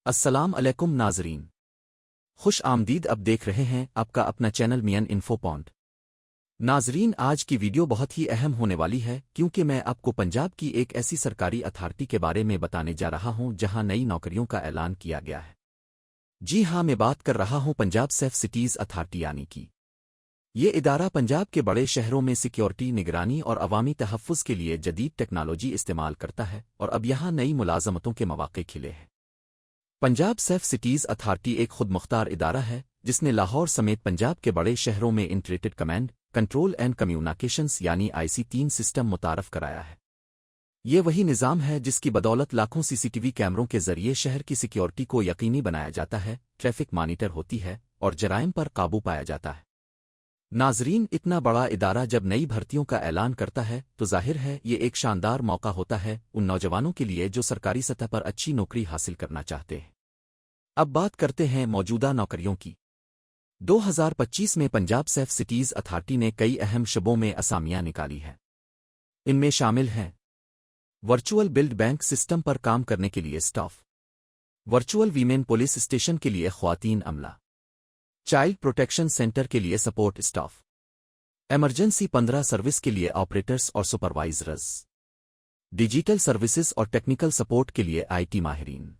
السلام علیکم ناظرین، خوش آمدید۔ اب دیکھ رہے ہیں آپ کا اپنا چینل مین انفو پوائنٹ۔ ناظرین، آج کی ویڈیو بہت ہی اہم ہونے والی ہے کیونکہ میں آپ کو پنجاب کی ایک ایسی سرکاری اتھارٹی کے بارے میں بتانے جا رہا ہوں جہاں نئی نوکریوں کا اعلان کیا گیا ہے۔ جی ہاں، میں بات کر رہا ہوں پنجاب سیف سٹیز اتھارٹی یعنی کہ یہ ادارہ پنجاب کے بڑے شہروں میں سیکیورٹی، نگرانی اور عوامی تحفظ کے لیے جدید ٹیکنالوجی استعمال کرتا ہے، اور اب یہاں نئی ملازمتوں کے مواقع کھلے ہیں۔ پنجاب سیف سٹیز اتھارٹی ایک خود مختار ادارہ ہے جس نے لاہور سمیت پنجاب کے بڑے شہروں میں integrated command, control and communications یعنی IC3 سسٹم متعارف کرایا ہے۔ یہ وہی نظام ہے جس کی بدولت لاکھوں CCTV کیمروں کے ذریعے شہر کی سیکیورٹی کو یقینی بنایا جاتا ہے، ٹریفک مانیٹر ہوتی ہے اور جرائم پر قابو پایا جاتا ہے۔ ناظرین، اتنا بڑا ادارہ جب نئی بھرتیوں کا اعلان کرتا ہے تو ظاہر ہے یہ ایک شاندار موقع ہوتا ہے ان نوجوانوں کے لیے جو سرکاری سطح پر اچھی نوکری حاصل کرنا چاہتے ہیں۔ اب بات کرتے ہیں موجودہ نوکریوں کی۔ 2025 میں پنجاب سیف سٹیز اتھارٹی نے کئی اہم شعبوں میں اسامیاں نکالی ہیں۔ ان میں شامل ہیں ورچوئل بلڈ بینک سسٹم پر کام کرنے کے لیے staff, virtual women police station کے لیے خواتین عملہ، چائلڈ پروٹیکشن سینٹر کے لیے سپورٹ اسٹاف، ایمرجنسی 15 سروس کے لیے آپریٹرز اور سپروائزرز، ڈیجیٹل سروسز اور ٹیکنیکل سپورٹ کے لیے IT ماہرین۔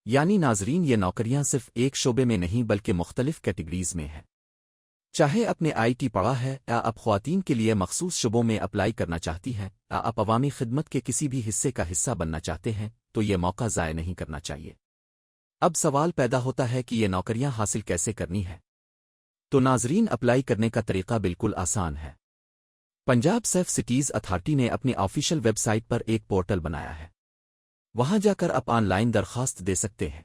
یعنی ناظرین، یہ نوکریاں صرف ایک شعبے میں نہیں بلکہ مختلف کیٹیگریز میں ہیں۔ چاہے اپنے IT پڑھا ہے یا آپ خواتین کے لیے مخصوص شعبوں میں اپلائی کرنا چاہتی ہیں یا آپ عوامی خدمت کے کسی بھی حصے کا حصہ بننا چاہتے ہیں تو یہ موقع ضائع نہیں کرنا چاہیے۔ اب سوال پیدا ہوتا ہے کہ یہ نوکریاں حاصل کیسے کرنی ہے؟ تو ناظرین، اپلائی کرنے کا طریقہ بالکل آسان ہے۔ پنجاب سیف سٹیز اتھارٹی نے اپنی آفیشیل ویب سائٹ پر ایک پورٹل بنایا ہے۔ وہاں جا کر آپ آن لائن درخواست دے سکتے ہیں۔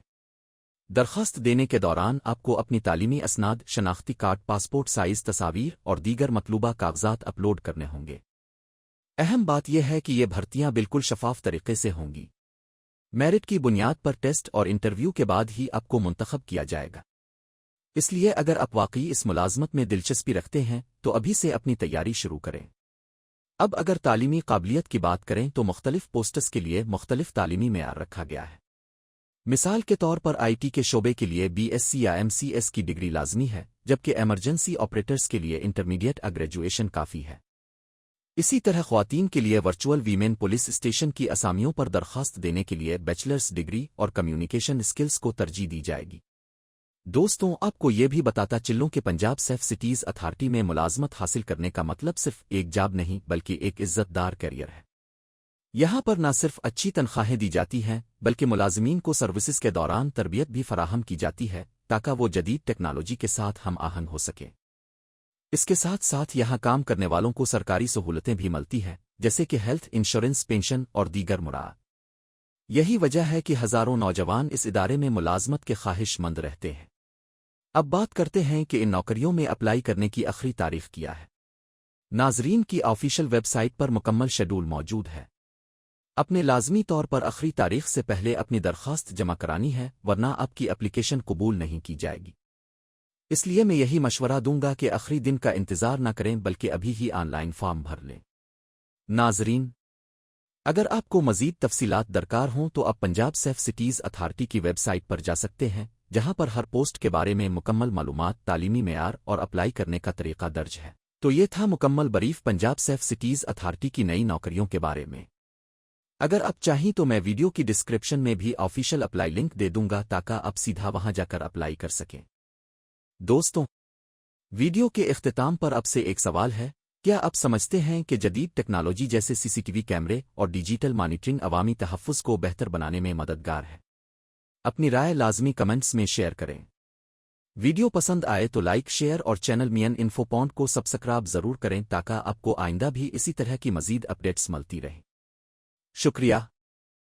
درخواست دینے کے دوران آپ کو اپنی تعلیمی اسناد، شناختی کارڈ، پاسپورٹ سائز تصاویر اور دیگر مطلوبہ کاغذات اپلوڈ کرنے ہوں گے۔ اہم بات یہ ہے کہ یہ بھرتیاں بالکل شفاف طریقے سے ہوں گی۔ میرٹ کی بنیاد پر ٹیسٹ اور انٹرویو کے بعد ہی آپ کو منتخب کیا جائے گا۔ اس لیے اگر آپ واقعی اس ملازمت میں دلچسپی رکھتے ہیں تو ابھی سے اپنی تیاری شروع کریں۔ اب اگر تعلیمی قابلیت کی بات کریں تو مختلف پوسٹس کے لیے مختلف تعلیمی معیار رکھا گیا ہے۔ مثال کے طور پر IT کے شعبے کے لیے BSc یا MCS کی ڈگری لازمی ہے، جبکہ ایمرجنسی آپریٹرز کے لیے انٹرمیڈیٹ گریجویشن کافی ہے۔ اسی طرح خواتین کے لیے ورچوئل ویمن پولیس اسٹیشن کی اسامیوں پر درخواست دینے کے لیے بیچلرز ڈگری اور کمیونیکیشن اسکلز کو ترجیح دی جائے گی۔ دوستوں، آپ کو یہ بھی بتاتا چلوں کہ پنجاب سیف سٹیز اتھارٹی میں ملازمت حاصل کرنے کا مطلب صرف ایک جاب نہیں بلکہ ایک عزت دار کیریئر ہے۔ یہاں پر نہ صرف اچھی تنخواہیں دی جاتی ہیں بلکہ ملازمین کو سروسز کے دوران تربیت بھی فراہم کی جاتی ہے تاکہ وہ جدید ٹیکنالوجی کے ساتھ ہم آہنگ ہو سکیں۔ اس کے ساتھ ساتھ یہاں کام کرنے والوں کو سرکاری سہولتیں بھی ملتی ہیں جیسے کہ ہیلتھ انشورنس، پینشن اور دیگر مراعات۔ یہی وجہ ہے کہ ہزاروں نوجوان اس ادارے میں ملازمت کے خواہش مند رہتے ہیں۔ اب بات کرتے ہیں کہ ان نوکریوں میں اپلائی کرنے کی آخری تاریخ کیا ہے۔ ناظرین، کی آفیشیل ویب سائٹ پر مکمل شیڈول موجود ہے۔ اپنے لازمی طور پر آخری تاریخ سے پہلے اپنی درخواست جمع کرانی ہے ورنہ آپ کی اپلیکیشن قبول نہیں کی جائے گی۔ اس لیے میں یہی مشورہ دوں گا کہ آخری دن کا انتظار نہ کریں بلکہ ابھی ہی آن لائن فارم بھر لیں۔ ناظرین، اگر آپ کو مزید تفصیلات درکار ہوں تو آپ پنجاب سیف سٹیز اتھارٹی کی ویب سائٹ پر جا سکتے ہیں جہاں پر ہر پوسٹ کے بارے میں مکمل معلومات، تعلیمی معیار اور اپلائی کرنے کا طریقہ درج ہے۔ تو یہ تھا مکمل brief Punjab safe cities authority کی نئی نوکریوں کے بارے میں۔ اگر آپ چاہیں تو میں ویڈیو کی ڈسکرپشن میں بھی آفیشیل اپلائی لنک دے دوں گا تاکہ آپ سیدھا وہاں جا کر اپلائی کر سکیں۔ دوستوں، ویڈیو کے اختتام پر آپ سے ایک سوال ہے، کیا آپ سمجھتے ہیں کہ جدید ٹیکنالوجی جیسے CCTV کیمرے اور ڈیجیٹل مانیٹرنگ عوامی تحفظ کو بہتر بنانے میں مددگار ہے؟ اپنی رائے لازمی کمنٹس میں شیئر کریں۔ ویڈیو پسند آئے تو لائک، شیئر اور چینل مین انفو پوائنٹ کو سبسکرائب ضرور کریں تاکہ آپ کو آئندہ بھی اسی طرح کی مزید اپڈیٹس ملتی رہیں۔ شکریہ۔